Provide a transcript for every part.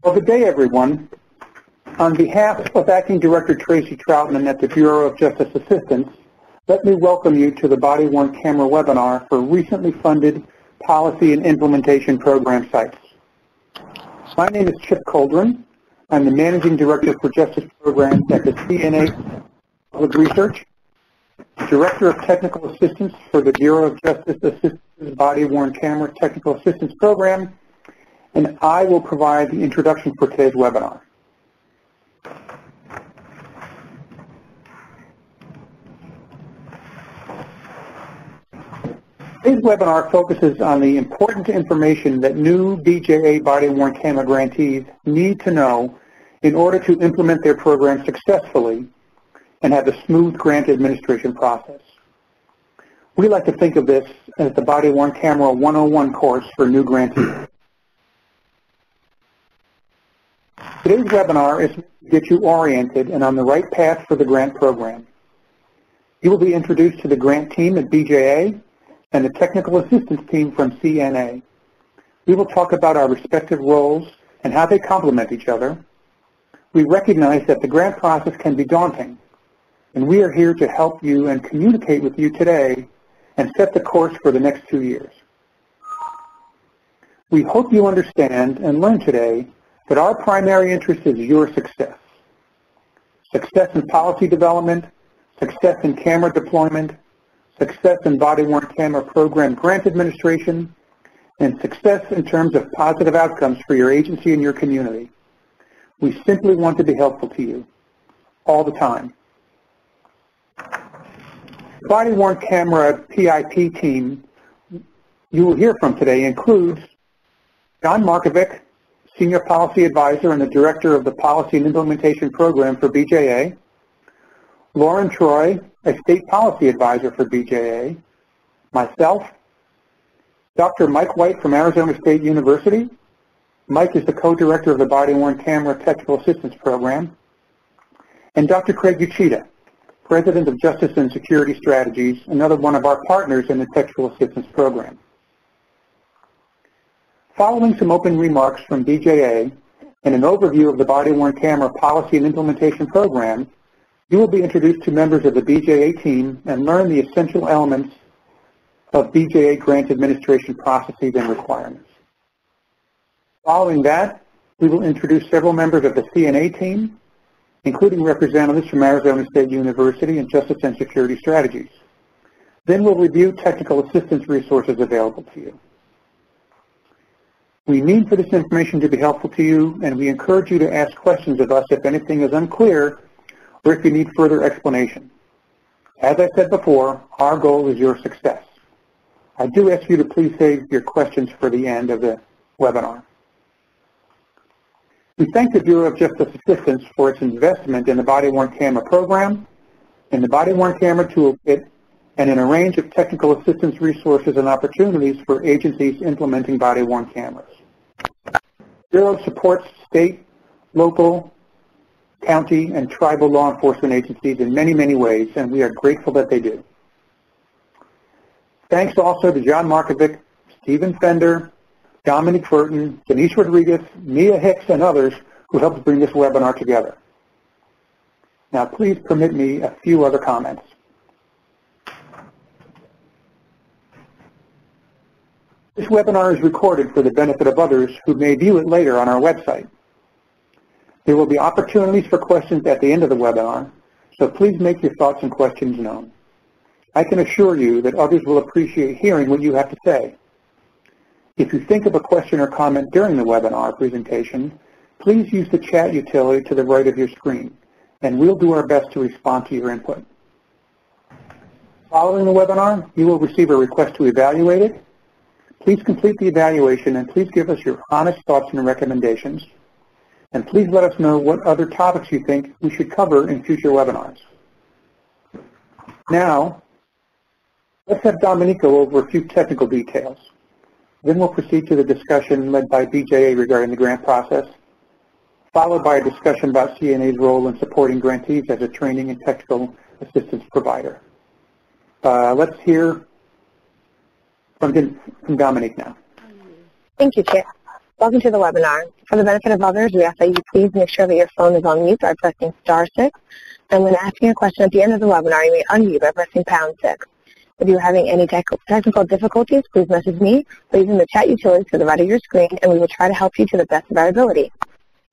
Well, good day, everyone. On behalf of Acting Director Tracy Troutman at the Bureau of Justice Assistance, let me welcome you to the Body-Worn Camera webinar for recently funded policy and implementation program sites. My name is Chip Coldren. I'm the Managing Director for Justice Programs at the CNA Public Research, Director of Technical Assistance for the Bureau of Justice Assistance Body-Worn Camera Technical Assistance Program, and I will provide the introduction for today's webinar. Today's webinar focuses on the important information that new BJA body-worn camera grantees need to know in order to implement their program successfully and have a smooth grant administration process. We like to think of this as the Body-Worn Camera 101 course for new grantees. Today's webinar is to get you oriented and on the right path for the grant program. You will be introduced to the grant team at BJA and the technical assistance team from CNA. We will talk about our respective roles and how they complement each other. We recognize that the grant process can be daunting, and we are here to help you and communicate with you today and set the course for the next 2 years. We hope you understand and learn today that our primary interest is your success. Success in policy development, success in camera deployment, success in body-worn camera program grant administration, and success in terms of positive outcomes for your agency and your community. We simply want to be helpful to you all the time. The body-worn camera PIP team you will hear from today includes John Markovic, Senior Policy Advisor and the Director of the Policy and Implementation Program for BJA, Lauren Troy, a State Policy Advisor for BJA, myself, Dr. Mike White from Arizona State University. Mike is the co-director of the Body-Worn Camera Technical Assistance Program, and Dr. Craig Uchida, President of Justice and Security Strategies, another one of our partners in the Technical Assistance Program. Following some opening remarks from BJA and an overview of the Body-Worn Camera Policy and Implementation Program, you will be introduced to members of the BJA team and learn the essential elements of BJA grant administration processes and requirements. Following that, we will introduce several members of the CNA team, including representatives from Arizona State University and Justice and Security Strategies. Then we'll review technical assistance resources available to you. We need for this information to be helpful to you, and we encourage you to ask questions of us if anything is unclear or if you need further explanation. As I said before, our goal is your success. I do ask you to please save your questions for the end of the webinar. We thank the Bureau of Justice Assistance for its investment in the Body-Worn Camera program, in the Body-Worn Camera toolkit, and in a range of technical assistance resources and opportunities for agencies implementing body-worn cameras. The Bureau supports state, local, county, and tribal law enforcement agencies in many, many ways, and we are grateful that they do. Thanks also to John Markovic, Stephen Fender, Dominic Burton, Denise Rodriguez, Mia Hicks, and others who helped bring this webinar together. Now, please permit me a few other comments. This webinar is recorded for the benefit of others who may view it later on our website. There will be opportunities for questions at the end of the webinar, so please make your thoughts and questions known. I can assure you that others will appreciate hearing what you have to say. If you think of a question or comment during the webinar presentation, please use the chat utility to the right of your screen, and we'll do our best to respond to your input. Following the webinar, you will receive a request to evaluate it. Please complete the evaluation and please give us your honest thoughts and recommendations. And please let us know what other topics you think we should cover in future webinars. Now, let's have Dominique go over a few technical details. Then we'll proceed to the discussion led by BJA regarding the grant process, followed by a discussion about CNA's role in supporting grantees as a training and technical assistance provider. Let's hear from Dominique now. Thank you, Chair. Welcome to the webinar. For the benefit of others, we ask that you please make sure that your phone is on mute by pressing *6. And when asking a question at the end of the webinar, you may unmute by pressing #6. If you are having any technical difficulties, please message me or using the chat utility to the right of your screen, and we will try to help you to the best of our ability.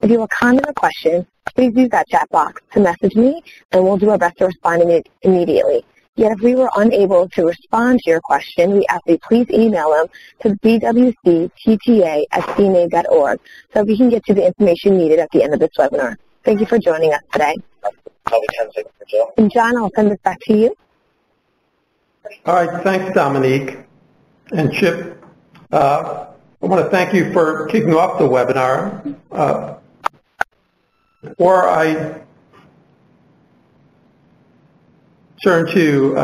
If you have a comment or question, please use that chat box to message me, and we'll do our best to respond immediately. Yet if we were unable to respond to your question, we ask that you please email them to bwctta@cna.org so we can get you the information needed at the end of this webinar. Thank you for joining us today. And John, I'll send this back to you. All right, thanks, Dominique. And Chip, I want to thank you for kicking off the webinar. Before I turn things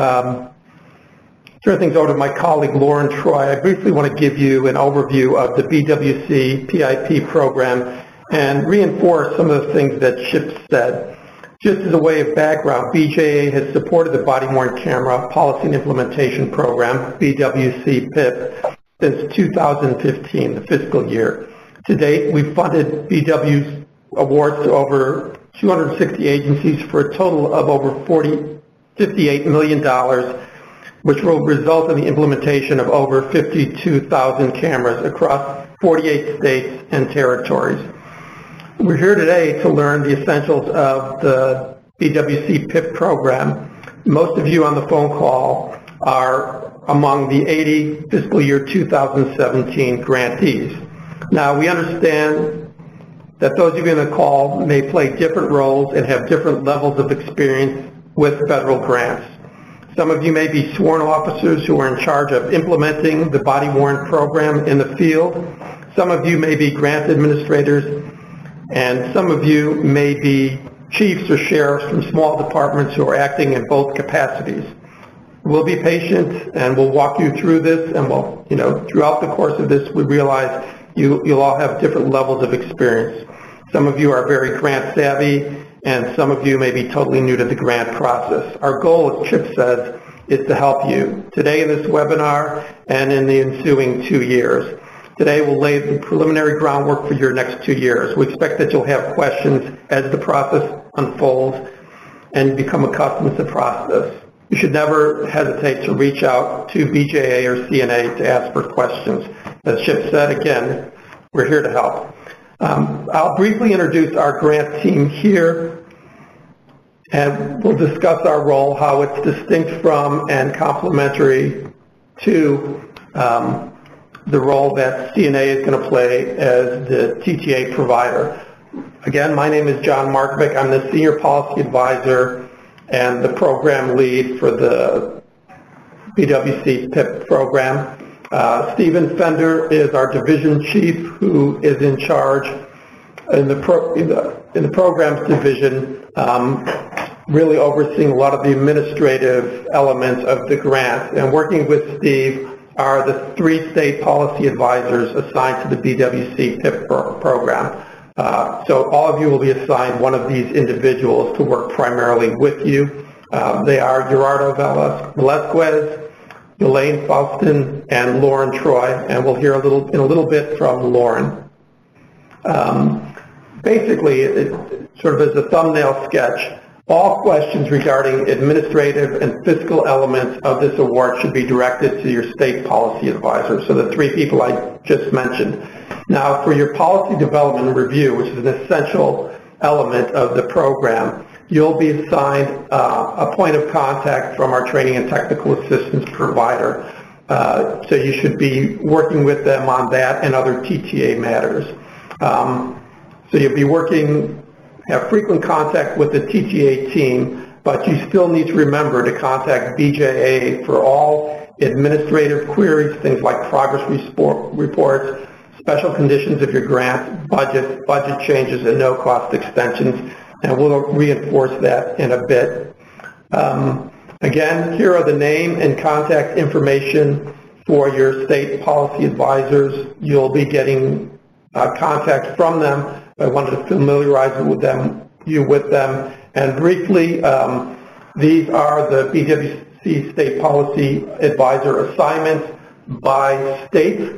over to my colleague Lauren Troy, I briefly want to give you an overview of the BWC PIP program and reinforce some of the things that Chip said. Just as a way of background, BJA has supported the body-worn camera policy and implementation program, BWC PIP, since 2015, the fiscal year. To date, we've funded BW's awards to over 260 agencies for a total of over $58 million, which will result in the implementation of over 52,000 cameras across 48 states and territories. We're here today to learn the essentials of the BWC PIP program. Most of you on the phone call are among the 80 fiscal year 2017 grantees. Now, we understand that those of you on the call may play different roles and have different levels of experience with federal grants. Some of you may be sworn officers who are in charge of implementing the body-worn program in the field. Some of you may be grant administrators, and some of you may be chiefs or sheriffs from small departments who are acting in both capacities. We'll be patient and we'll walk you through this, and we'll, throughout the course of this, we realize you'll all have different levels of experience. Some of you are very grant savvy, and some of you may be totally new to the grant process. Our goal, as Chip says, is to help you today in this webinar and in the ensuing 2 years. Today we'll lay the preliminary groundwork for your next 2 years. We expect that you'll have questions as the process unfolds and become accustomed to the process. You should never hesitate to reach out to BJA or CNA to ask for questions. As Chip said, again, we're here to help. I'll briefly introduce our grant team here, and we'll discuss our role, how it's distinct from and complementary to the role that CNA is going to play as the TTA provider. Again, my name is John Markovic. I'm the Senior Policy Advisor and the Program Lead for the BWC PIP program. Stephen Fender is our Division Chief, who is in charge in the Programs Division, really overseeing a lot of the administrative elements of the grant. And working with Steve are the 3 state policy advisors assigned to the BWC PIP program. So all of you will be assigned one of these individuals to work primarily with you. They are Gerardo Velasquez, Elaine Faustin, and Lauren Troy, and we'll hear in a little bit from Lauren. Basically, sort of as a thumbnail sketch, all questions regarding administrative and fiscal elements of this award should be directed to your state policy advisor, so the 3 people I just mentioned. Now, for your policy development and review, which is an essential element of the program, you'll be assigned a point of contact from our training and technical assistance provider. So you should be working with them on that and other TTA matters. So you'll be have frequent contact with the TTA team, but you still need to remember to contact BJA for all administrative queries, things like progress reports, special conditions of your grant, budget changes, and no-cost extensions, and we'll reinforce that in a bit. Again, here are the name and contact information for your state policy advisors. You'll be getting contact from them. I wanted to familiarize you with them. And briefly, these are the BWC State Policy Advisor assignments by state.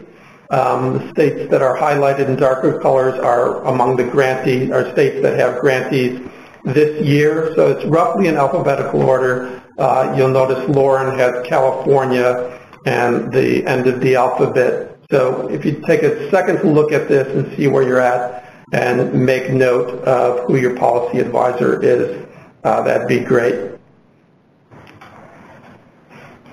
The states that are highlighted in darker colors are among the grantees, are states that have grantees this year. So it's roughly in alphabetical order. You'll notice Lauren has California and the end of the alphabet. So if you take a second to look at this and see where you're at and make note of who your policy advisor is, that'd be great.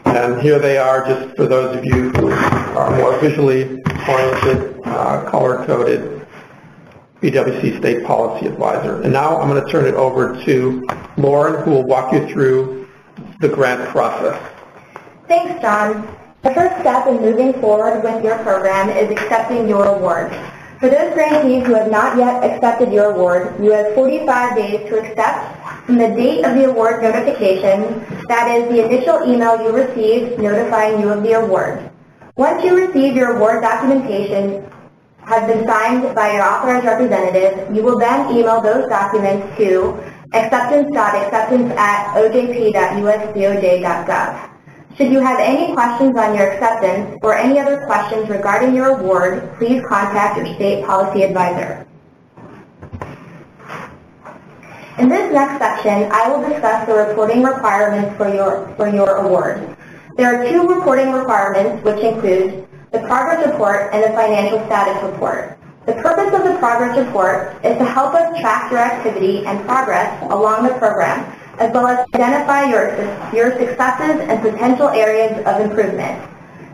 And here they are, just for those of you who are more visually oriented, color-coded BWC State Policy Advisor. And now I'm going to turn it over to Lauren, who will walk you through the grant process. Thanks, John. The first step in moving forward with your program is accepting your award. For those grantees who have not yet accepted your award, you have 45 days to accept from the date of the award notification, that is the initial email you received notifying you of the award. Once you receive your award documentation has been signed by your authorized representative, you will then email those documents to acceptance.acceptance@ojp.usdoj.gov. Should you have any questions on your acceptance or any other questions regarding your award, please contact your state policy advisor. In this next section, I will discuss the reporting requirements for your award. There are two reporting requirements, which include the progress report and the financial status report. The purpose of the progress report is to help us track your activity and progress along the program, as well as identify your successes and potential areas of improvement.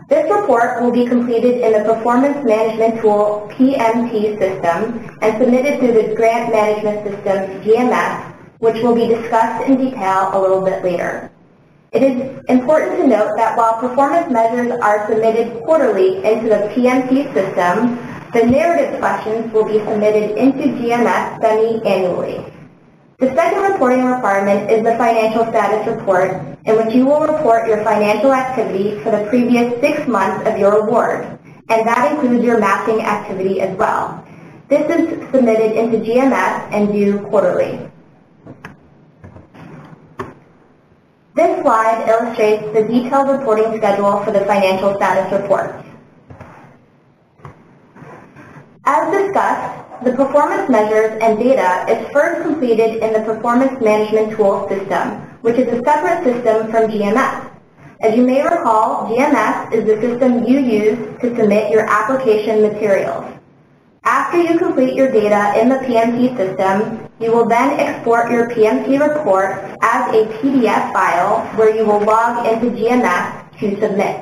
This report will be completed in the Performance Management Tool PMT system and submitted through the Grant Management System GMS, which will be discussed in detail a little bit later. It is important to note that while performance measures are submitted quarterly into the PMT system, the narrative questions will be submitted into GMS semi-annually. The second reporting requirement is the financial status report, in which you will report your financial activity for the previous 6 months of your award, and that includes your matching activity as well. This is submitted into GMS and due quarterly. This slide illustrates the detailed reporting schedule for the financial status report. As discussed, the performance measures and data is first completed in the Performance Management Tool system, which is a separate system from GMS. As you may recall, GMS is the system you use to submit your application materials. After you complete your data in the PMT system, you will then export your PMT report as a PDF file where you will log into GMS to submit.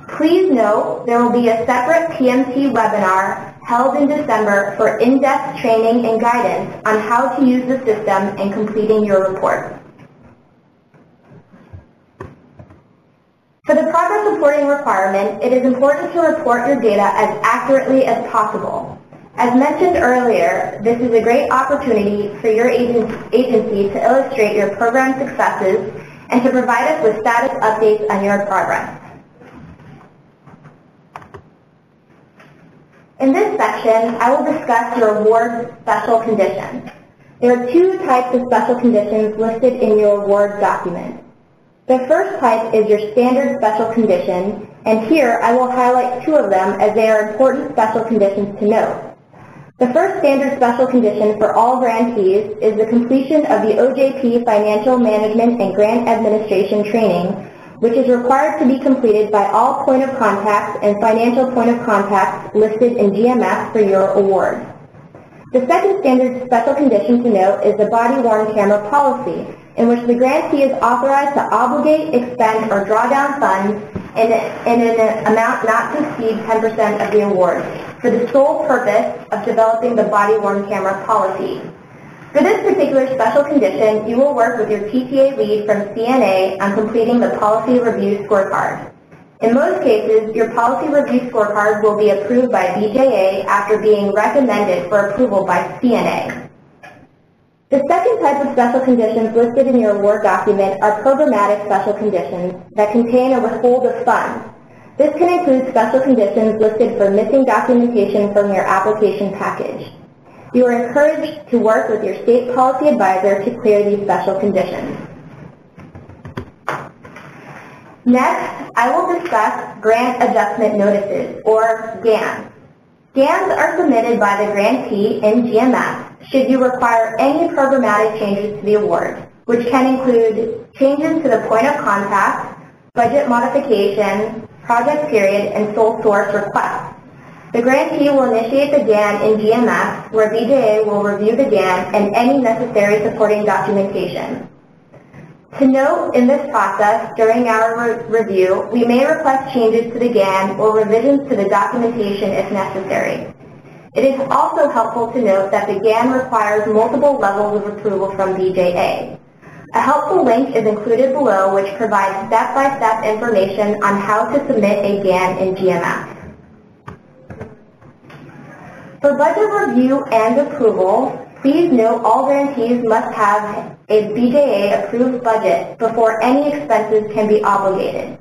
Please note there will be a separate PMT webinar held in December for in-depth training and guidance on how to use the system in completing your report. For the progress reporting requirement, it is important to report your data as accurately as possible. As mentioned earlier, this is a great opportunity for your agency to illustrate your program successes and to provide us with status updates on your progress. In this section, I will discuss your award special conditions. There are two types of special conditions listed in your award document. The first type is your standard special condition, and here I will highlight two of them as they are important special conditions to note. The first standard special condition for all grantees is the completion of the OJP Financial Management and Grant Administration training, which is required to be completed by all point of contacts and financial point of contacts listed in GMS for your award. The second standard special condition to note is the body-worn camera policy, in which the grantee is authorized to obligate, expend, or draw down funds in an amount not to exceed 10% of the award for the sole purpose of developing the body-worn camera policy. For this particular special condition, you will work with your PTA lead from CNA on completing the policy review scorecard. In most cases, your policy review scorecard will be approved by BJA after being recommended for approval by CNA. The second type of special conditions listed in your award document are programmatic special conditions that contain a withhold of funds. This can include special conditions listed for missing documentation from your application package. You are encouraged to work with your state policy advisor to clear these special conditions. Next, I will discuss Grant Adjustment Notices, or GANs. GANs are submitted by the grantee in GMS should you require any programmatic changes to the award, which can include changes to the point of contact, budget modification, project period, and sole source requests. The grantee will initiate the GAN in GMS, where BJA will review the GAN and any necessary supporting documentation. To note, in this process, during our review, we may request changes to the GAN or revisions to the documentation if necessary. It is also helpful to note that the GAN requires multiple levels of approval from BJA. A helpful link is included below which provides step-by-step information on how to submit a GAN in GMS. For budget review and approval, please note all grantees must have a BJA-approved budget before any expenses can be obligated.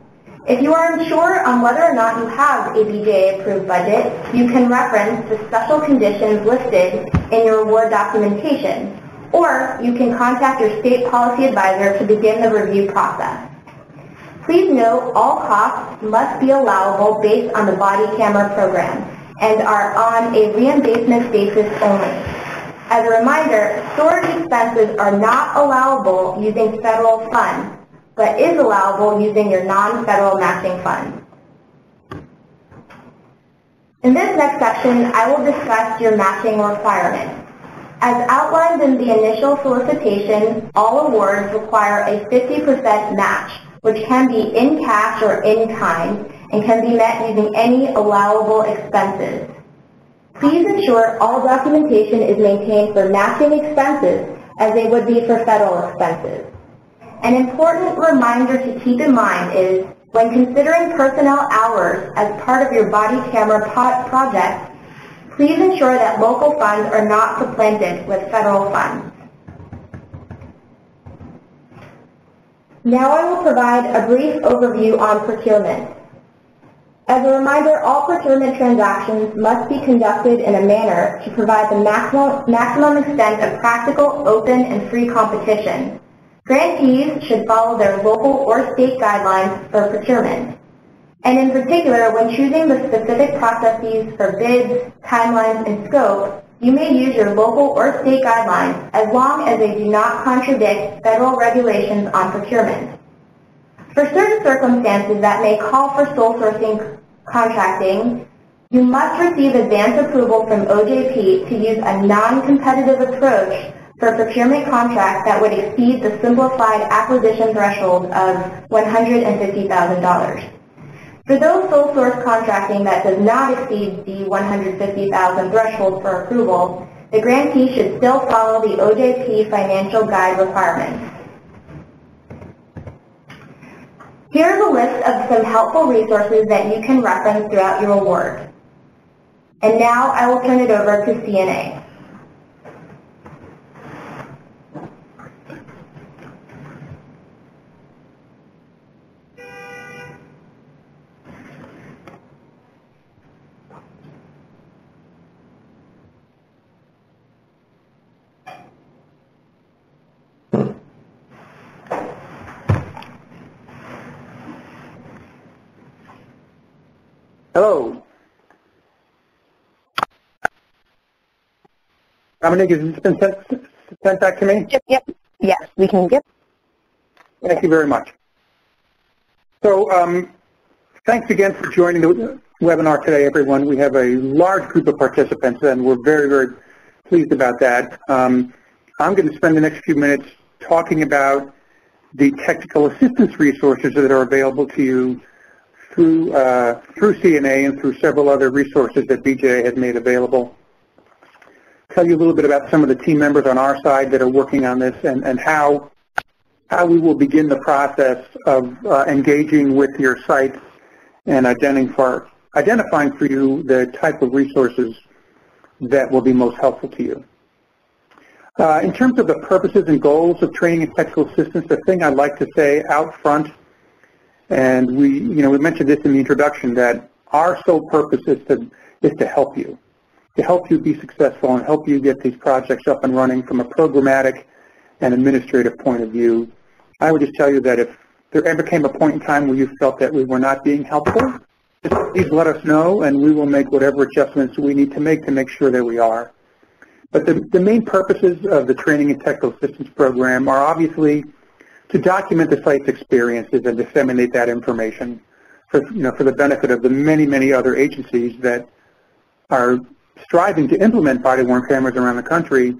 If you are unsure on whether or not you have a BJA-approved budget, you can reference the special conditions listed in your award documentation, or you can contact your state policy advisor to begin the review process. Please note all costs must be allowable based on the body camera program and are on a reimbursement basis only. As a reminder, storage expenses are not allowable using federal funds, but is allowable using your non-federal matching funds. In this next section, I will discuss your matching requirements. As outlined in the initial solicitation, all awards require a 50% match, which can be in cash or in kind, and can be met using any allowable expenses. Please ensure all documentation is maintained for matching expenses as they would be for federal expenses. An important reminder to keep in mind is when considering personnel hours as part of your body camera project, please ensure that local funds are not supplanted with federal funds. Now I will provide a brief overview on procurement. As a reminder, all procurement transactions must be conducted in a manner to provide the maximum extent of practical, open, and free competition. Grantees should follow their local or state guidelines for procurement. And in particular, when choosing the specific processes for bids, timelines, and scope, you may use your local or state guidelines as long as they do not contradict federal regulations on procurement. For certain circumstances that may call for sole sourcing contracting, you must receive advance approval from OJP to use a non-competitive approach for procurement contracts that would exceed the simplified acquisition threshold of $150,000. For those sole source contracting that does not exceed the $150,000 threshold for approval, the grantee should still follow the OJP financial guide requirements. Here's a list of some helpful resources that you can reference throughout your award. And now I will turn it over to CNA. Hello. Dominique, has this been sent back to me? Yep. Yes, we can get. Thank you very much. So thanks again for joining the webinar today, everyone. We have a large group of participants, and we're very, very pleased about that. I'm going to spend the next few minutes talking about the technical assistance resources that are available to you through CNA and through several other resources that BJA has made available. Tell you a little bit about some of the team members on our side that are working on this and how we will begin the process of engaging with your sites and identifying for you the type of resources that will be most helpful to you. In terms of the purposes and goals of training and technical assistance, the thing I'd like to say out front, and we mentioned this in the introduction, that our sole purpose is to help you be successful and help you get these projects up and running from a programmatic and administrative point of view. I would just tell you that there ever came a point in time where you felt that we were not being helpful, please let us know, and we will make whatever adjustments we need to make sure that we are. But the main purposes of the Training and Technical Assistance Program are obviously to document the site's experiences and disseminate that information for the benefit of the many, many other agencies that are striving to implement body-worn cameras around the country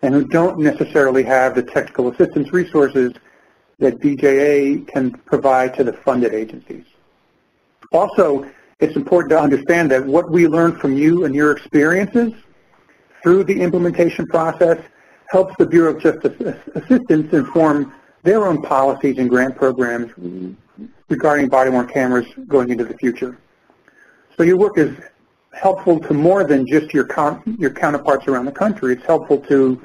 and who don't necessarily have the technical assistance resources that BJA can provide to the funded agencies. Also, it's important to understand that what we learn from you and your experiences through the implementation process helps the Bureau of Justice Assistance inform their own policies and grant programs regarding body-worn cameras going into the future. So your work is helpful to more than just your counterparts around the country. It's helpful to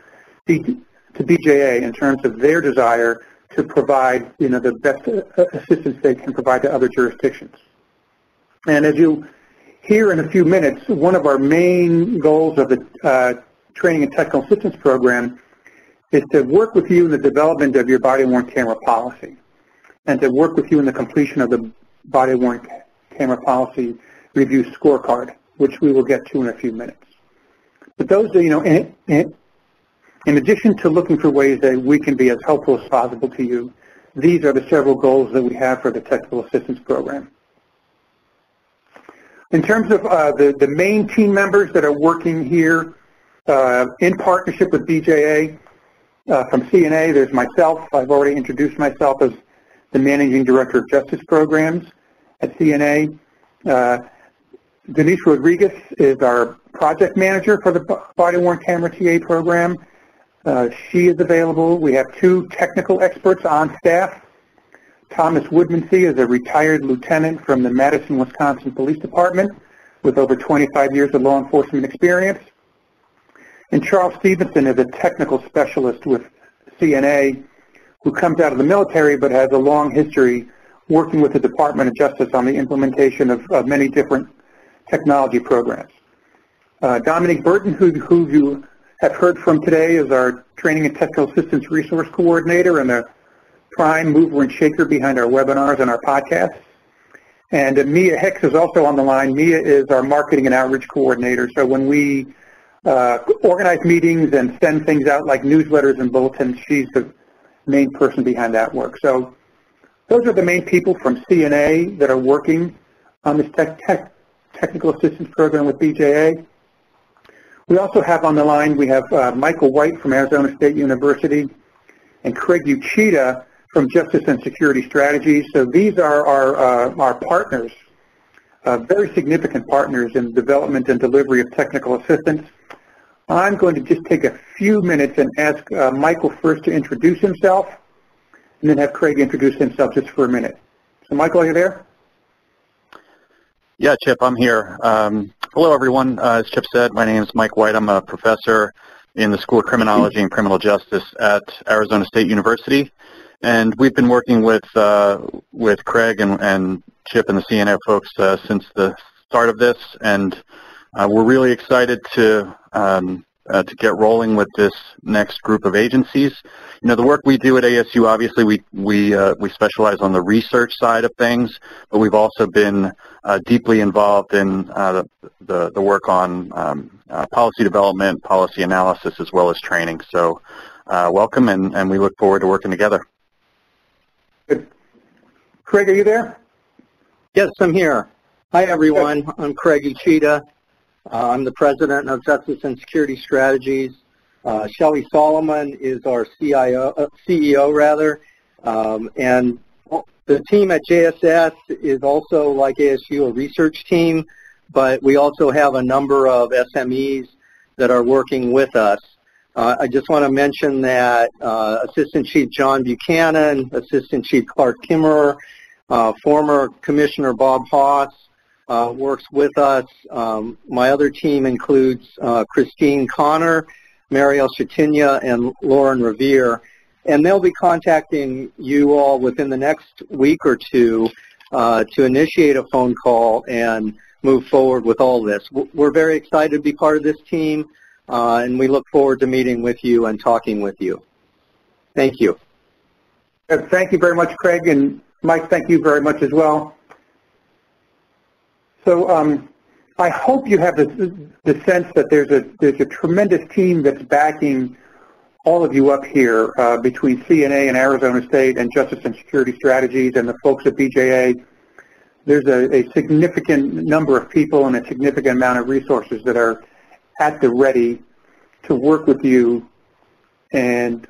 BJA in terms of their desire to provide the best assistance they can provide to other jurisdictions. And as you hear in a few minutes, one of our main goals of the Training and Technical Assistance Program is to work with you in the development of your body-worn camera policy and to work with you in the completion of the body-worn camera policy review scorecard, which we will get to in a few minutes. But those, in addition to looking for ways that we can be as helpful as possible to you, these are the several goals that we have for the Technical Assistance Program. In terms of the main team members that are working here in partnership with BJA, from CNA, there's myself. I've already introduced myself as the Managing Director of Justice Programs at CNA. Denise Rodriguez is our Project Manager for the Body-Worn Camera TA program. She is available. We have 2 technical experts on staff. Thomas Woodmansee is a retired lieutenant from the Madison, Wisconsin Police Department with over 25 years of law enforcement experience. And Charles Stevenson is a technical specialist with CNA who comes out of the military but has a long history working with the Department of Justice on the implementation of many different technology programs. Dominique Burton, who you have heard from today, is our Training and Technical Assistance Resource Coordinator and the prime mover and shaker behind our webinars and our podcasts. And Mia Hicks is also on the line. Mia is our Marketing and Outreach Coordinator. So when we organize meetings and send things out like newsletters and bulletins, she's the main person behind that work. So those are the main people from CNA that are working on this technical assistance program with BJA. We also have on the line, we have Michael White from Arizona State University and Craig Uchida from Justice and Security Strategies. So these are our partners, very significant partners in the development and delivery of technical assistance. I'm going to just take a few minutes and ask Michael first to introduce himself, and then have Craig introduce himself just for a minute. So Michael, are you there? Yeah, Chip, I'm here. Hello, everyone. As Chip said, my name is Mike White. I'm a professor in the School of Criminology and Criminal Justice at Arizona State University. And we've been working with Craig and Chip and the CNA folks since the start of this, and we're really excited to get rolling with this next group of agencies. You know, the work we do at ASU, obviously we specialize on the research side of things, but we've also been deeply involved in the work on policy development, policy analysis, as well as training. So welcome, and we look forward to working together. Good. Craig, are you there? Yes, I'm here. Hi, everyone. I'm Craig Uchida. I'm the president of Justice and Security Strategies. Shelley Solomon is our CEO, and the team at JSS is also, like ASU, a research team, but we also have a number of SMEs that are working with us. I just want to mention that Assistant Chief John Buchanan, Assistant Chief Clark Kimmerer, former Commissioner Bob Haas works with us. My other team includes Christine Connor, Mariel Chatinya, and Lauren Revere. And they'll be contacting you all within the next week or two to initiate a phone call and move forward with all this. We're very excited to be part of this team, and we look forward to meeting with you and talking with you. Thank you. Thank you very much, Craig. And Mike, thank you very much as well. So I hope you have the sense that there's a tremendous team that's backing all of you up here between CNA and Arizona State and Justice and Security Strategies and the folks at BJA. There's a significant number of people and a significant amount of resources that are at the ready to work with you and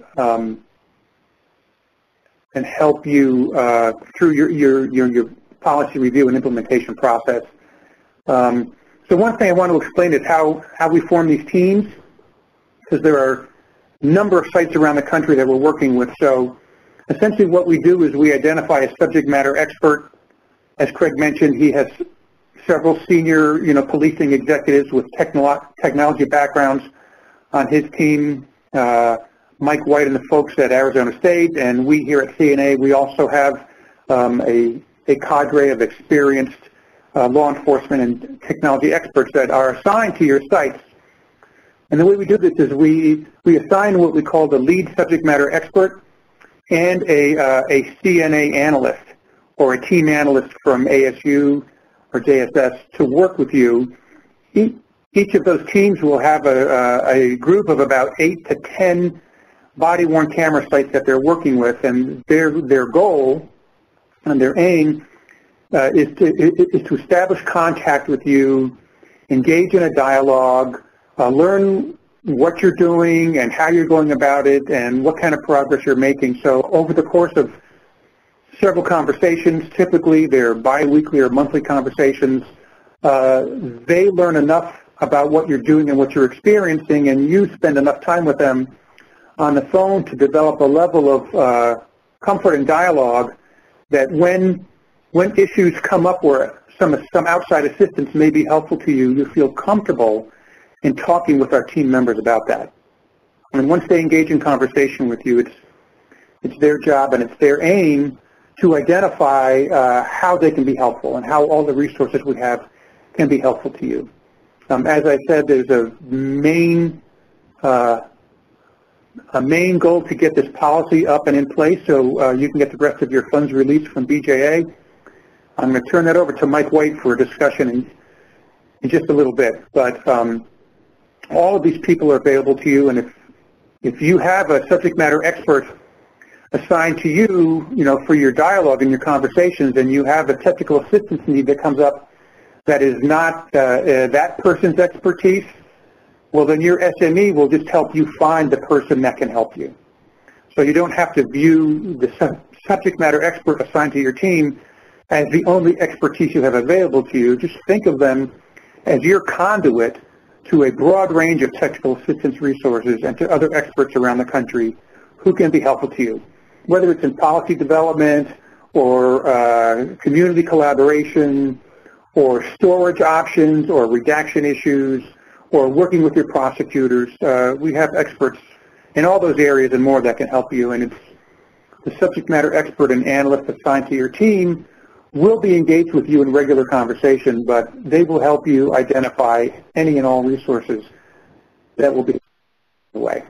help you through your policy review and implementation process. So one thing I want to explain is how we form these teams, because there are a number of sites around the country that we're working with. So essentially what we do is we identify a subject matter expert. As Craig mentioned, he has several senior, policing executives with technology backgrounds on his team. Mike White and the folks at Arizona State, and we here at CNA, we also have a cadre of experienced law enforcement and technology experts that are assigned to your sites. And the way we do this is we assign what we call the lead subject matter expert and a CNA analyst or a team analyst from ASU or JSS to work with you. Each of those teams will have a group of about 8 to 10 body-worn camera sites that they're working with, and their goal and their aim is to establish contact with you, engage in a dialogue, learn what you're doing and how you're going about it and what kind of progress you're making. So over the course of several conversations, typically they're bi-weekly or monthly conversations, they learn enough about what you're doing and what you're experiencing, and you spend enough time with them on the phone to develop a level of comfort and dialogue that when issues come up where some outside assistance may be helpful to you, you feel comfortable in talking with our team members about that. And once they engage in conversation with you, it's their job and it's their aim to identify how they can be helpful and how all the resources we have can be helpful to you. As I said, there's a main goal to get this policy up and in place so you can get the rest of your funds released from BJA. I'm going to turn that over to Mike White for a discussion in just a little bit. But all of these people are available to you, and if you have a subject matter expert assigned to you, for your dialogue and your conversations, and you have a technical assistance need that comes up that is not that person's expertise, well, then your SME will just help you find the person that can help you. So you don't have to view the subject matter expert assigned to your team as the only expertise you have available to you. Just think of them as your conduit to a broad range of technical assistance resources and to other experts around the country who can be helpful to you, whether it's in policy development or community collaboration or storage options or redaction issues or working with your prosecutors. We have experts in all those areas and more that can help you, and it's the subject matter expert and analyst assigned to your team will be engaged with you in regular conversation, but they will help you identify any and all resources that will be the way.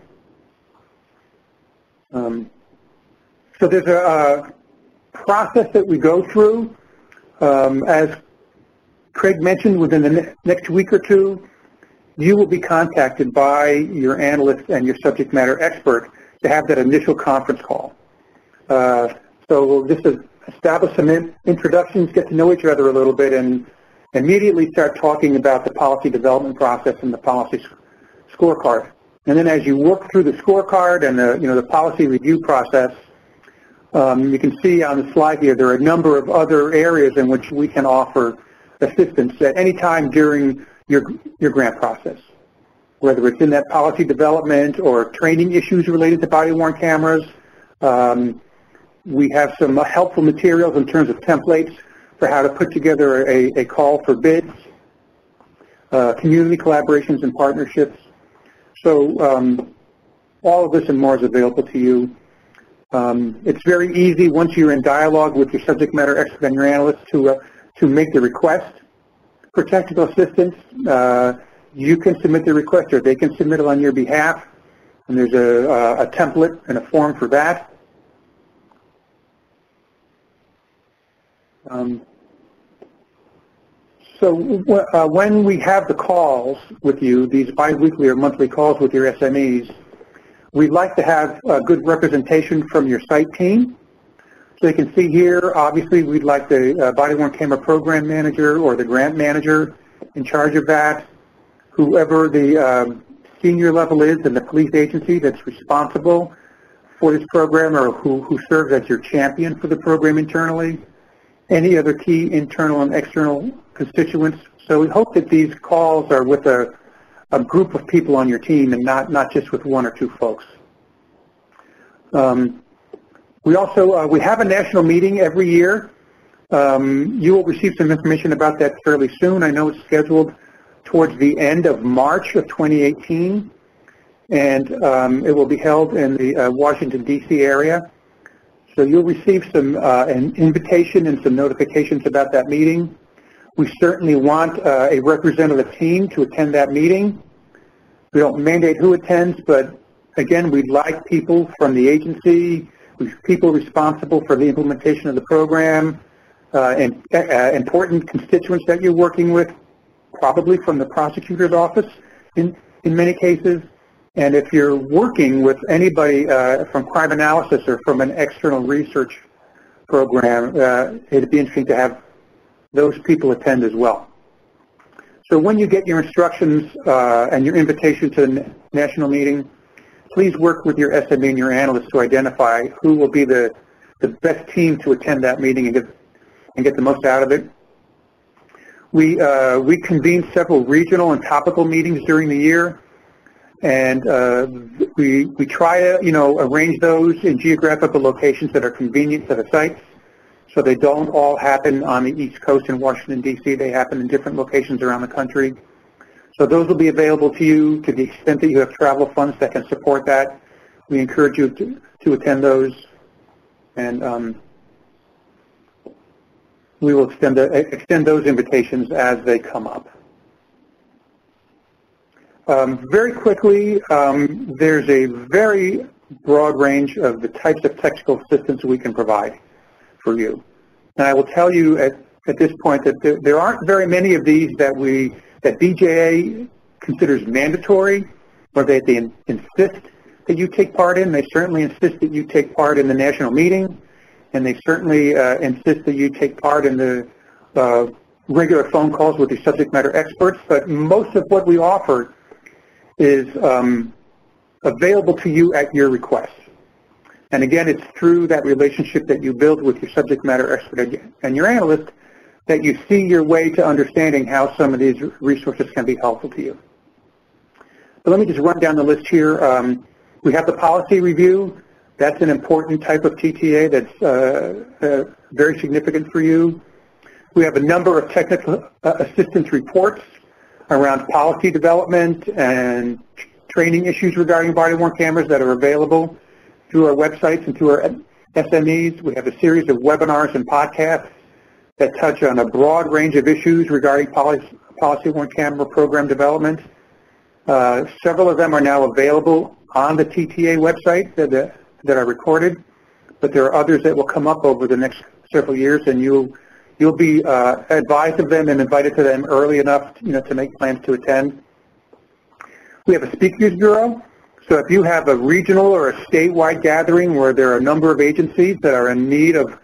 So there's a process that we go through. As Craig mentioned, within the next week or two, you will be contacted by your analyst and your subject matter expert to have that initial conference call. So we'll just establish some introductions, get to know each other a little bit, and immediately start talking about the policy development process and the policy scorecard. And then as you work through the scorecard and the policy review process, you can see on the slide here there are a number of other areas in which we can offer assistance at any time during your grant process, whether it's in that policy development or training issues related to body-worn cameras. We have some helpful materials in terms of templates for how to put together a call for bids, community collaborations and partnerships. So all of this and more is available to you. It's very easy once you're in dialogue with your subject matter expert and your analyst to make the request for technical assistance. You can submit the request or they can submit it on your behalf, and there's a template and a form for that. When we have the calls with you, these biweekly or monthly calls with your SMEs, we'd like to have a good representation from your site team. So you can see here, obviously, we'd like the body-worn camera program manager or the grant manager in charge of that, whoever the senior level is in the police agency that's responsible for this program or who serves as your champion for the program internally, any other key internal and external constituents. So we hope that these calls are with a group of people on your team and not just with one or two folks. We have a national meeting every year. You will receive some information about that fairly soon. I know it's scheduled towards the end of March of 2018, and it will be held in the Washington, D.C. area. So you'll receive an invitation and some notifications about that meeting. We certainly want a representative team to attend that meeting. We don't mandate who attends, but again, we'd like people from the agency, people responsible for the implementation of the program, and important constituents that you're working with, probably from the prosecutor's office in many cases. And if you're working with anybody from crime analysis or from an external research program, it'd be interesting to have those people attend as well. So when you get your instructions and your invitation to the national meeting, please work with your SME and your analysts to identify who will be the best team to attend that meeting and get the most out of it. We convene several regional and topical meetings during the year, and we try to arrange those in geographical locations that are convenient to the sites, so they don't all happen on the East Coast in Washington, D.C. They happen in different locations around the country. So those will be available to you to the extent that you have travel funds that can support that. We encourage you to attend those, and we will extend those invitations as they come up. Very quickly, there's a very broad range of the types of technical assistance we can provide for you. And I will tell you at this point that there aren't very many of these that BJA considers mandatory, or that they insist that you take part in. They certainly insist that you take part in the national meeting, and they certainly insist that you take part in the regular phone calls with the subject matter experts. But most of what we offer is available to you at your request. And again, it's through that relationship that you build with your subject matter expert and your analyst that you see your way to understanding how some of these resources can be helpful to you. So let me just run down the list here. We have the policy review. That's an important type of TTA that's very significant for you. We have a number of technical assistance reports around policy development and training issues regarding body-worn cameras that are available through our websites and through our SMEs. We have a series of webinars and podcasts that touch on a broad range of issues regarding policy-worn camera program development. Several of them are now available on the TTA website that are recorded, but there are others that will come up over the next several years, and you'll be advised of them and invited to them early enough, to make plans to attend. We have a speakers bureau. So if you have a regional or a statewide gathering where there are a number of agencies that are in need of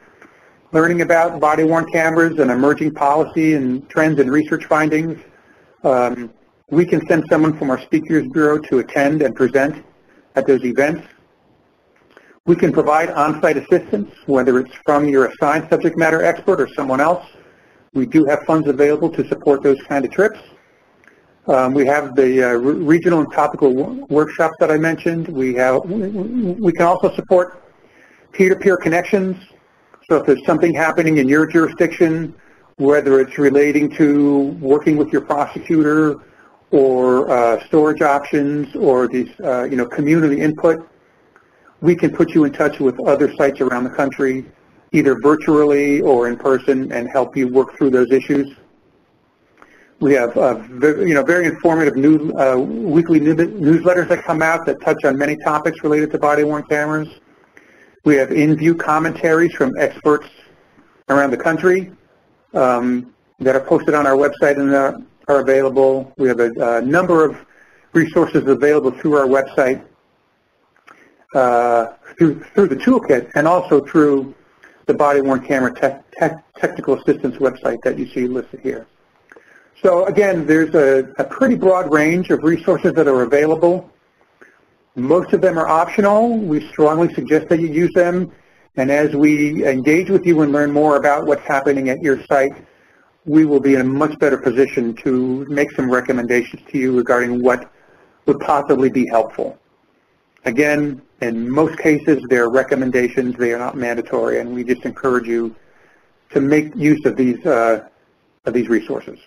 learning about body-worn cameras and emerging policy and trends and research findings, we can send someone from our speakers bureau to attend and present at those events. We can provide on-site assistance, whether it's from your assigned subject matter expert or someone else. We do have funds available to support those kind of trips. We have the regional and topical workshops that I mentioned. We can also support peer-to-peer connections. So if there's something happening in your jurisdiction, whether it's relating to working with your prosecutor or storage options or these community input, we can put you in touch with other sites around the country, either virtually or in person, and help you work through those issues. We have very informative weekly newsletters that come out that touch on many topics related to body-worn cameras. We have in-view commentaries from experts around the country. that are posted on our website and are available. We have a number of resources available through our website, through the toolkit, and also through the body-worn camera technical assistance website that you see listed here. So again, there's a pretty broad range of resources that are available. Most of them are optional. We strongly suggest that you use them. And as we engage with you and learn more about what's happening at your site, we will be in a much better position to make some recommendations to you regarding what would possibly be helpful. Again, in most cases, they're recommendations. They are not mandatory, and we just encourage you to make use of these resources.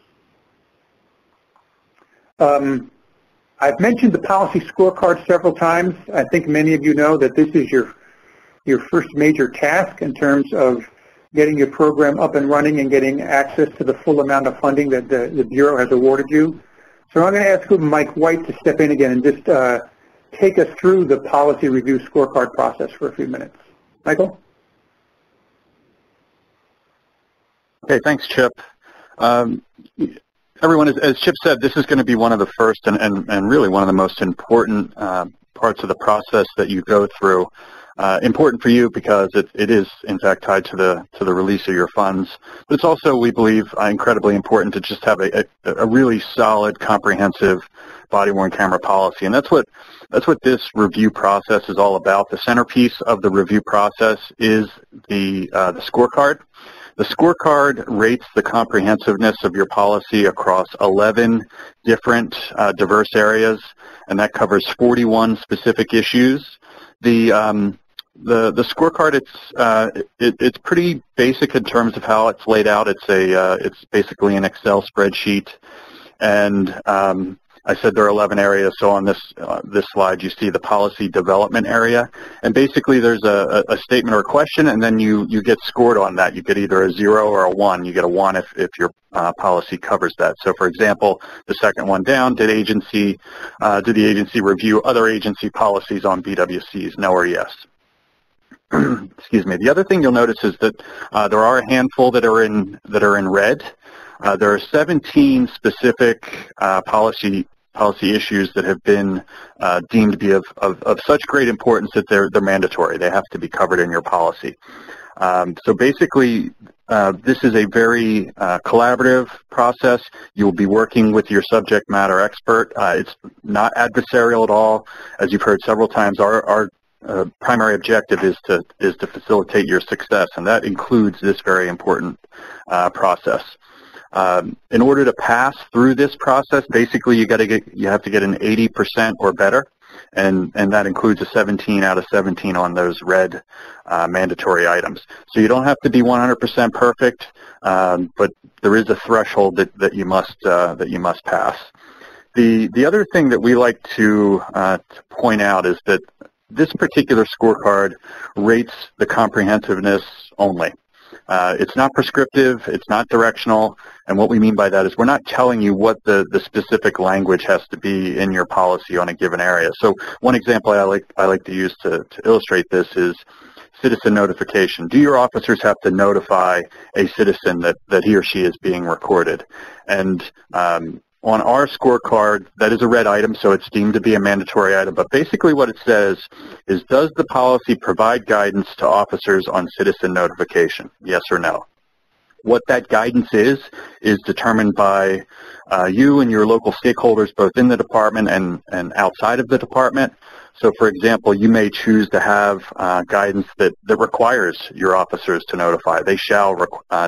I've mentioned the policy scorecard several times. I think many of you know that this is your first major task in terms of getting your program up and running and getting access to the full amount of funding that the Bureau has awarded you. So I'm going to ask Mike White to step in again and just take us through the policy review scorecard process for a few minutes. Michael? Okay, thanks, Chip. Everyone, as Chip said, this is going to be one of the first and really one of the most important parts of the process that you go through. Important for you because it is, in fact, tied to the release of your funds. But it's also, we believe, incredibly important to just have a really solid, comprehensive body-worn camera policy. And that's what this review process is all about. The centerpiece of the review process is the scorecard. The scorecard rates the comprehensiveness of your policy across 11 different diverse areas, and that covers 41 specific issues. The scorecard, it's pretty basic in terms of how it's laid out. It's basically an Excel spreadsheet, and I said there are 11 areas. So on this slide, you see the policy development area, and basically there's a statement or a question, and then you get scored on that. You get either a 0 or a 1. You get a 1 if your policy covers that. So for example, the second one down, did the agency review other agency policies on BWCs? No or yes. Excuse me. The other thing you'll notice is that there are a handful that are in red. There are 17 specific policy issues that have been deemed to be of such great importance that they're mandatory. They have to be covered in your policy. So basically, this is a very collaborative process. You'll be working with your subject matter expert. It's not adversarial at all. As you've heard several times, our primary objective is to facilitate your success, and that includes this very important process. In order to pass through this process, basically you have to get an 80% or better, and that includes a 17 out of 17 on those red mandatory items. So you don't have to be 100% perfect, but there is a threshold that you must pass. The other thing that we like to point out is that this particular scorecard rates the comprehensiveness only. It's not prescriptive, it's not directional, and what we mean by that is we're not telling you what the specific language has to be in your policy on a given area. So one example I like to use to illustrate this is citizen notification. Do your officers have to notify a citizen that he or she is being recorded? And on our scorecard, that is a red item, so it's deemed to be a mandatory item. But basically what it says is, does the policy provide guidance to officers on citizen notification? Yes or no? What that guidance is determined by you and your local stakeholders, both in the department and outside of the department. So, for example, you may choose to have guidance that requires your officers to notify. They shall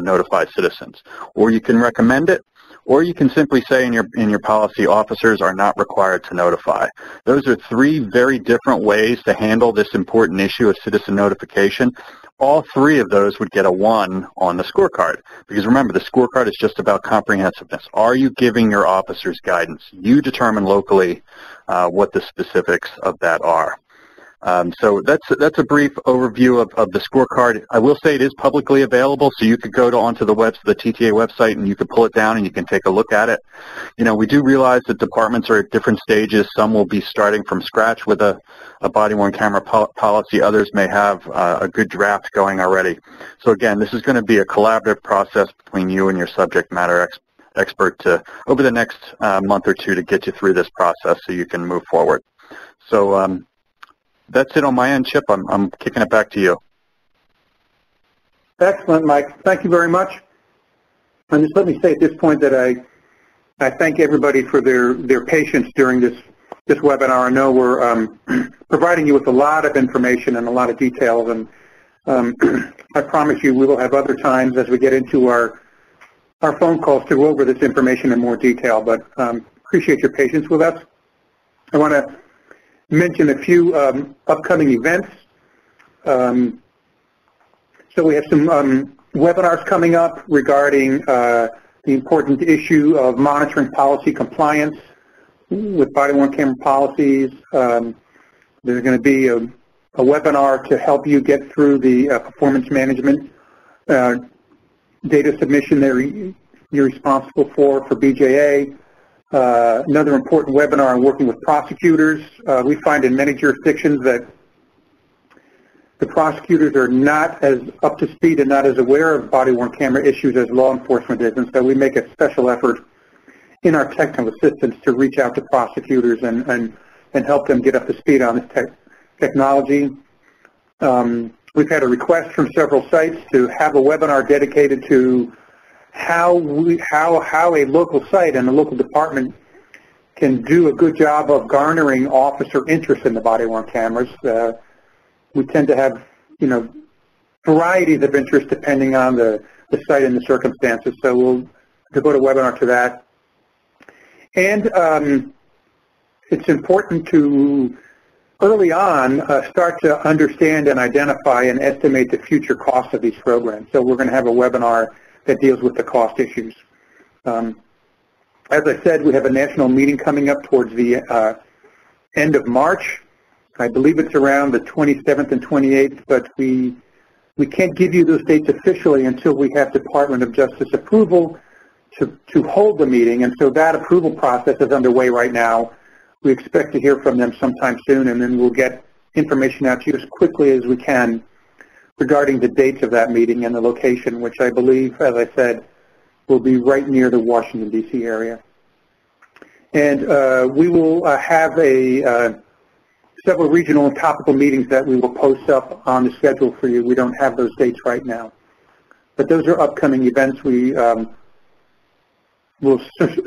notify citizens. Or you can recommend it, or you can simply say in your policy, officers are not required to notify. Those are three very different ways to handle this important issue of citizen notification. All three of those would get a 1 on the scorecard, because remember, the scorecard is just about comprehensiveness. Are you giving your officers guidance? You determine locally what the specifics of that are. So that's a brief overview of the scorecard. I will say it is publicly available, so you could go onto the TTA website and you could pull it down and you can take a look at it. You know, we do realize that departments are at different stages. Some will be starting from scratch with a body-worn camera policy. Others may have a good draft going already. So again, this is going to be a collaborative process between you and your subject matter expert over the next month or two to get you through this process so you can move forward. So that's it on my end, Chip. I'm kicking it back to you. Excellent, Mike. Thank you very much. And just let me say at this point that I thank everybody for their patience during this webinar. I know we're providing you with a lot of information and a lot of details, and I promise you we will have other times as we get into our phone calls to go over this information in more detail, but appreciate your patience with us. I want to mention a few upcoming events. So we have some webinars coming up regarding the important issue of monitoring policy compliance with body-worn camera policies. There's going to be a webinar to help you get through the performance management data submission that you're responsible for BJA. Another important webinar on working with prosecutors. We find in many jurisdictions that the prosecutors are not as up to speed and not as aware of body-worn camera issues as law enforcement is, and so we make a special effort in our technical assistance to reach out to prosecutors and help them get up to speed on this technology. We've had a request from several sites to have a webinar dedicated to how a local site and a local department can do a good job of garnering officer interest in the body-worn cameras. We tend to have, varieties of interest depending on the site and the circumstances. So we'll devote a webinar to that. And it's important to early on start to understand and identify and estimate the future costs of these programs. So we're going to have a webinar that deals with the cost issues. As I said, we have a national meeting coming up towards the end of March. I believe it's around the 27th and 28th, but we can't give you those dates officially until we have Department of Justice approval to hold the meeting, and so that approval process is underway right now. We expect to hear from them sometime soon, and then we'll get information out to you as quickly as we can regarding the dates of that meeting and the location, which I believe, as I said, will be right near the Washington, D.C. area. And we will have several regional and topical meetings that we will post up on the schedule for you. We don't have those dates right now. But those are upcoming events. We will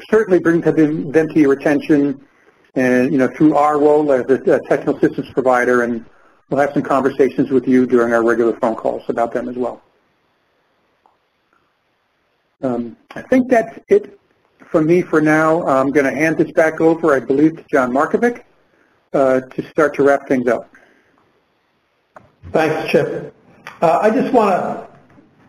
certainly bring them to your attention, and through our role as a technical assistance provider, and we'll have some conversations with you during our regular phone calls about them as well. I think that's it from me for now. I'm going to hand this back over, I believe, to John Markovic to start to wrap things up. Thanks, Chip. I just want to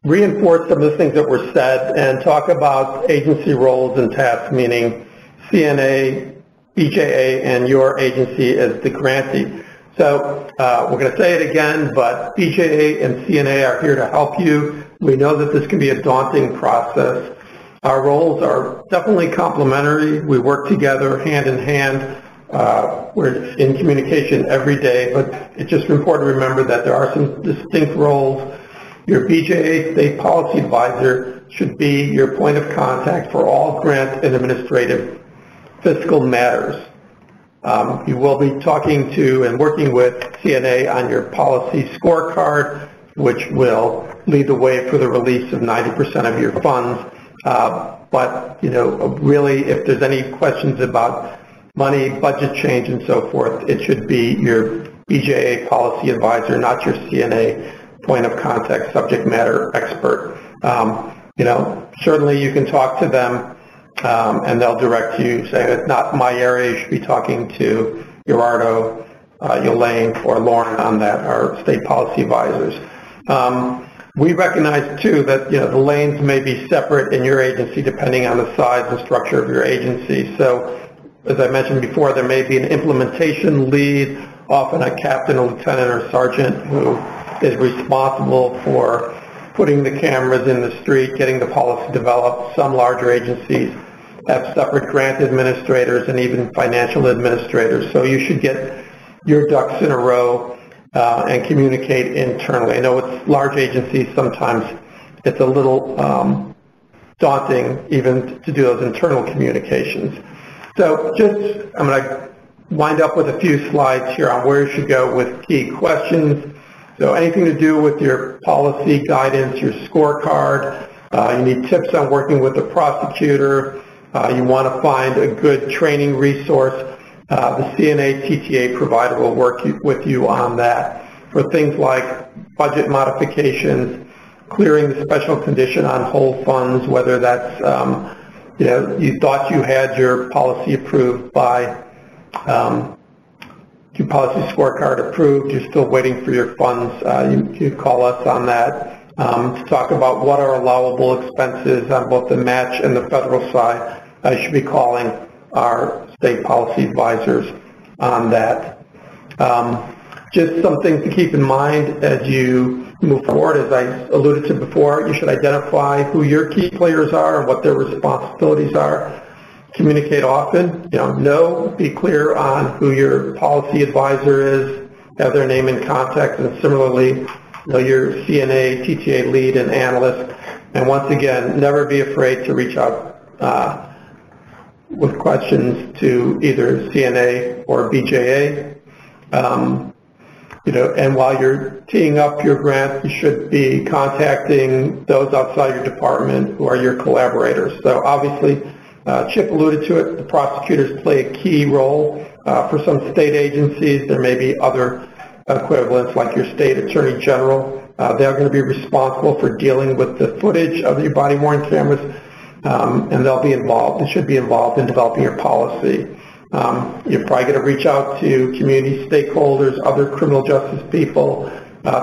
reinforce some of the things that were said and talk about agency roles and tasks, meaning CNA, BJA, and your agency as the grantee. So we're going to say it again, but BJA and CNA are here to help you. We know that this can be a daunting process. Our roles are definitely complementary. We work together hand in hand. We're in communication every day, but it's just important to remember that there are some distinct roles. Your BJA state policy advisor should be your point of contact for all grant and administrative fiscal matters. You will be talking to and working with CNA on your policy scorecard, which will lead the way for the release of 90% of your funds. But really, if there's any questions about money, budget change, and so forth, it should be your BJA policy advisor, not your CNA point of contact subject matter expert. Certainly you can talk to them and they'll direct you, saying it's not my area, you should be talking to Gerardo, Elaine, or Lauren on that, our state policy advisors. We recognize too that the lanes may be separate in your agency depending on the size and structure of your agency. So as I mentioned before, there may be an implementation lead, often a captain, a lieutenant, or sergeant who is responsible for putting the cameras in the street, getting the policy developed. Some larger agencies have separate grant administrators and even financial administrators. So you should get your ducks in a row and communicate internally. I know with large agencies, sometimes it's a little daunting even to do those internal communications. So I'm going to wind up with a few slides here on where you should go with key questions. So anything to do with your policy guidance, your scorecard, you need tips on working with the prosecutor, you want to find a good training resource, the CNA TTA provider will work with you on that. For things like budget modifications, clearing the special condition on whole funds, whether that's, you thought you had your policy approved by your policy scorecard approved, you're still waiting for your funds, you call us on that. To talk about what are allowable expenses on both the match and the federal side, I should be calling our state policy advisors on that. Just some things to keep in mind as you move forward. As I alluded to before, you should identify who your key players are and what their responsibilities are. Communicate often, be clear on who your policy advisor is, have their name and contact, and similarly, your CNA, TTA lead, and analyst. And once again, never be afraid to reach out with questions to either CNA or BJA. And while you're teeing up your grant, you should be contacting those outside your department who are your collaborators. So obviously, Chip alluded to it, the prosecutors play a key role. For some state agencies, there may be other equivalents like your state attorney general. They're going to be responsible for dealing with the footage of your body-worn cameras, and they'll be involved. They should be involved in developing your policy. You're probably going to reach out to community stakeholders, other criminal justice people.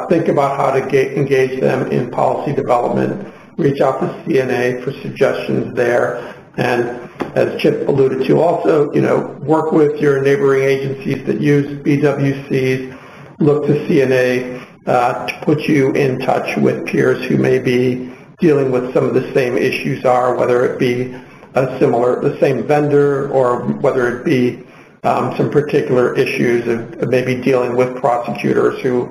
Think about how to engage them in policy development. Reach out to CNA for suggestions there. And as Chip alluded to also, work with your neighboring agencies that use BWCs. Look to CNA to put you in touch with peers who may be dealing with some of the same issues whether it be the same vendor or whether it be some particular issues of maybe dealing with prosecutors who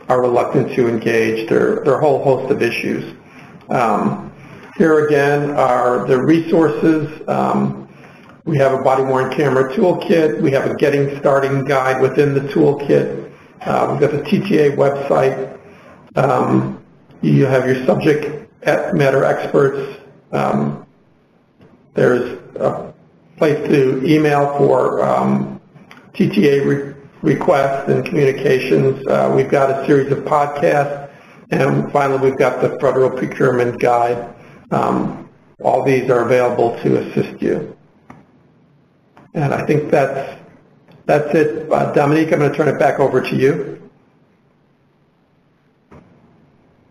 are reluctant to engage. There are a whole host of issues. Here again are the resources. We have a body-worn camera toolkit. We have a getting starting guide within the toolkit. We've got the TTA website. You have your subject matter experts. There's a place to email for TTA requests and communications. We've got a series of podcasts. And finally, we've got the federal procurement guide. All these are available to assist you. And I think that's it. Dominique, I'm going to turn it back over to you.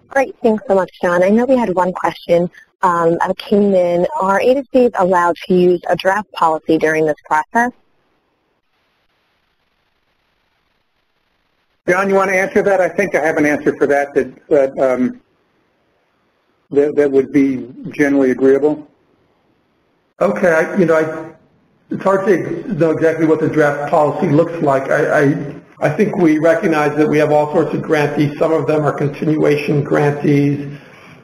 Great. Thanks so much, John. I know we had one question that came in. Are agencies allowed to use a draft policy during this process? John, you want to answer that? I think I have an answer for that that would be generally agreeable. Okay. It's hard to know exactly what the draft policy looks like. I think we recognize that we have all sorts of grantees. Some of them are continuation grantees,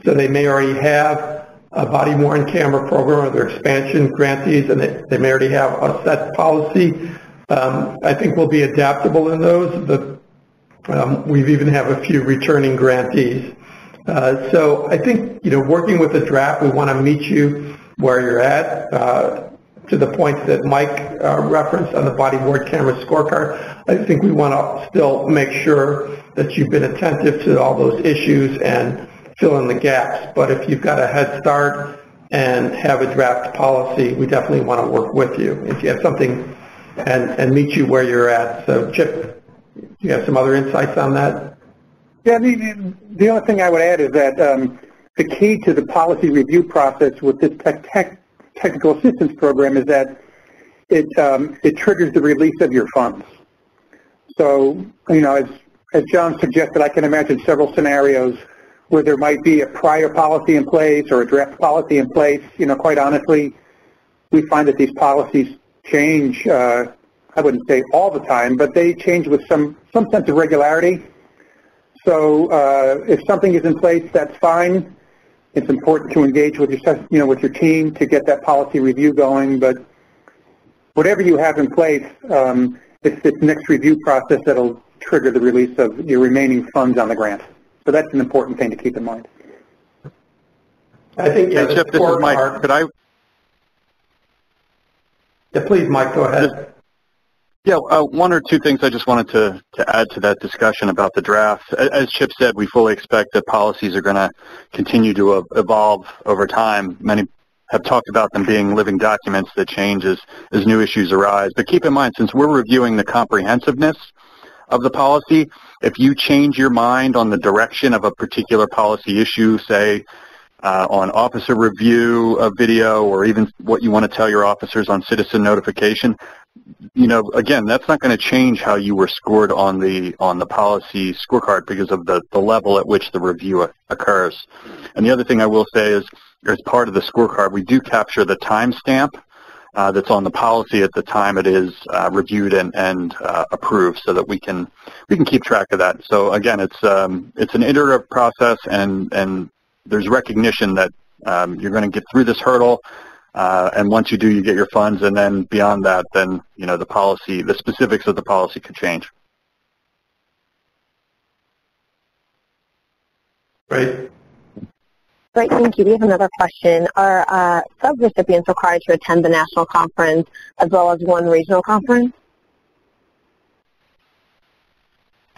so they may already have a body-worn camera program or they're expansion grantees, and they may already have a set policy. I think we'll be adaptable in those, but we even have a few returning grantees. So I think, working with the draft, we want to meet you where you're at. To the points that Mike referenced on the body-worn camera scorecard, I think we want to still make sure that you've been attentive to all those issues and fill in the gaps. But if you've got a head start and have a draft policy, we definitely want to work with you if you have something and meet you where you're at. So, Chip, do you have some other insights on that? Yeah, the only thing I would add is that the key to the policy review process with this technical assistance program is that it triggers the release of your funds. So, you know, as John suggested, I can imagine several scenarios where there might be a prior policy in place or a draft policy in place. You know, quite honestly, we find that these policies change, I wouldn't say all the time, but they change with some sense of regularity. So if something is in place, that's fine. It's important to engage with your, with your team to get that policy review going. But whatever you have in place, it's this next review process that'll trigger the release of your remaining funds on the grant. So that's an important thing to keep in mind. I think, yeah, Chip, this is Mike. Could I? Yeah, please, Mike, go ahead. Yeah, one or two things I just wanted to add to that discussion about the draft. As Chip said, we fully expect that policies are going to continue to evolve over time. Many have talked about them being living documents that change as new issues arise. But keep in mind, since we're reviewing the comprehensiveness of the policy, if you change your mind on the direction of a particular policy issue, say on officer review of video, or even what you want to tell your officers on citizen notification, you know, again, that's not going to change how you were scored on the policy scorecard because of the level at which the review occurs. And the other thing I will say is, as part of the scorecard, we do capture the timestamp that's on the policy at the time it is reviewed and approved, so that we can keep track of that. So again, it's an iterative process, and there's recognition that you're going to get through this hurdle, and once you do, you get your funds, and then beyond that, then you know the specifics of the policy could change. Great. Great, thank you. We have another question. Are sub-recipients required to attend the national conference as well as one regional conference?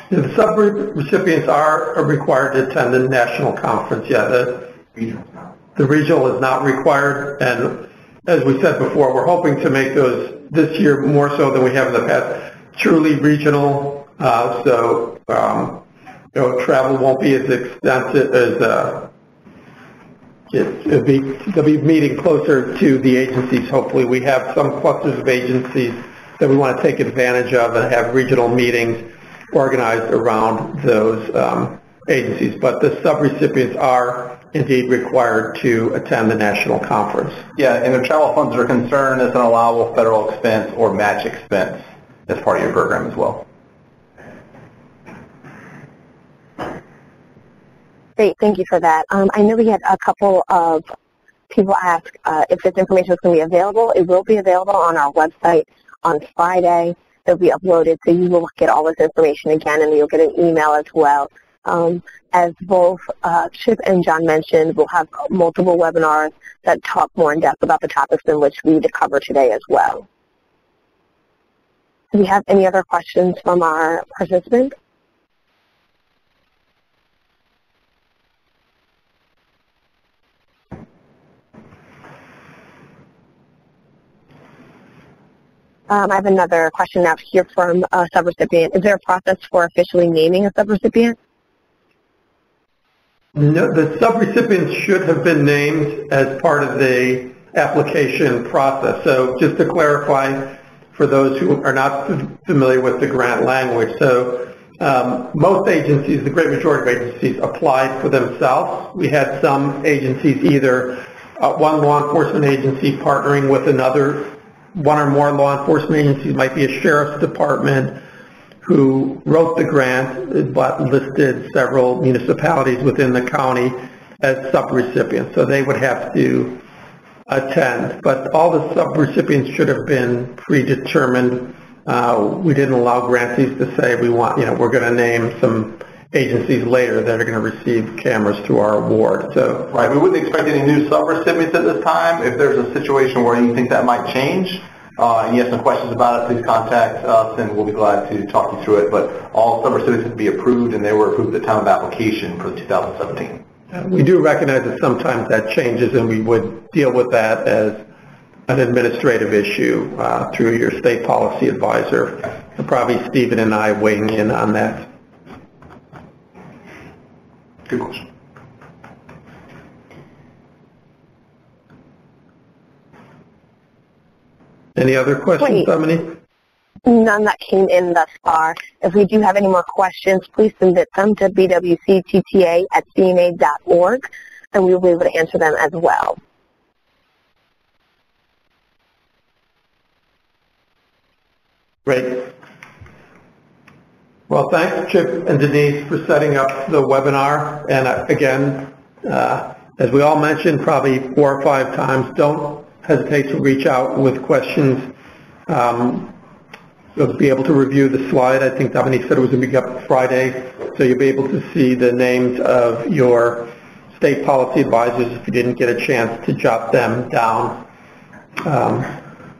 The sub-recipients are required to attend the national conference. Yeah, the regional is not required, and as we said before, we're hoping to make those this year more so than we have in the past, truly regional. So you know, travel won't be as extensive as they'll be meeting closer to the agencies. Hopefully, we have some clusters of agencies that we want to take advantage of and have regional meetings organized around those agencies. But the sub-recipients are indeed required to attend the national conference. Yeah, and if travel funds are concerned, it's an allowable federal expense or match expense as part of your program as well. Great, thank you for that. I know we had a couple of people ask if this information is going to be available. It will be available on our website on Friday. It'll be uploaded, so you will get all this information again, and you'll get an email as well. As both Chip and John mentioned, we'll have multiple webinars that talk more in depth about the topics in which we cover today as well. Do we have any other questions from our participants? I have another question now here from a subrecipient. Is there a process for officially naming a subrecipient? No, the subrecipients should have been named as part of the application process. So just to clarify for those who are not familiar with the grant language, so most agencies, the great majority of agencies, applied for themselves. We had some agencies, either one law enforcement agency partnering with another, one or more law enforcement agencies, might be a sheriff's department, who wrote the grant but listed several municipalities within the county as subrecipients. So they would have to attend. But all the subrecipients should have been predetermined. We didn't allow grantees to say we're going to name some agencies later that are going to receive cameras through our award. So right, we wouldn't expect any new subrecipients at this time. If there's a situation where you think that might change, and you have some questions about it, please contact us and we'll be glad to talk you through it. But all subrecipients have to be approved, and they were approved at the time of application for 2017. We do recognize that sometimes that changes, and we would deal with that as an administrative issue through your state policy advisor. And probably Stephen and I weighing in on that. Good question. Any other questions, Dominique? None that came in thus far. If we do have any more questions, please submit them to bwctta@cna.org, and we will be able to answer them as well. Great. Well, thanks, Chip and Denise, for setting up the webinar. And again, as we all mentioned probably 4 or 5 times, don't hesitate to reach out with questions. You'll be able to review the slide. I think Dominique said it was going to be up Friday, so you'll be able to see the names of your state policy advisors if you didn't get a chance to jot them down.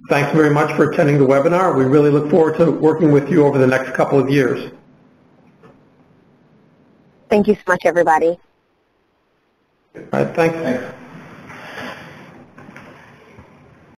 Thanks very much for attending the webinar. We really look forward to working with you over the next couple of years. Thank you so much, everybody. All right, thanks.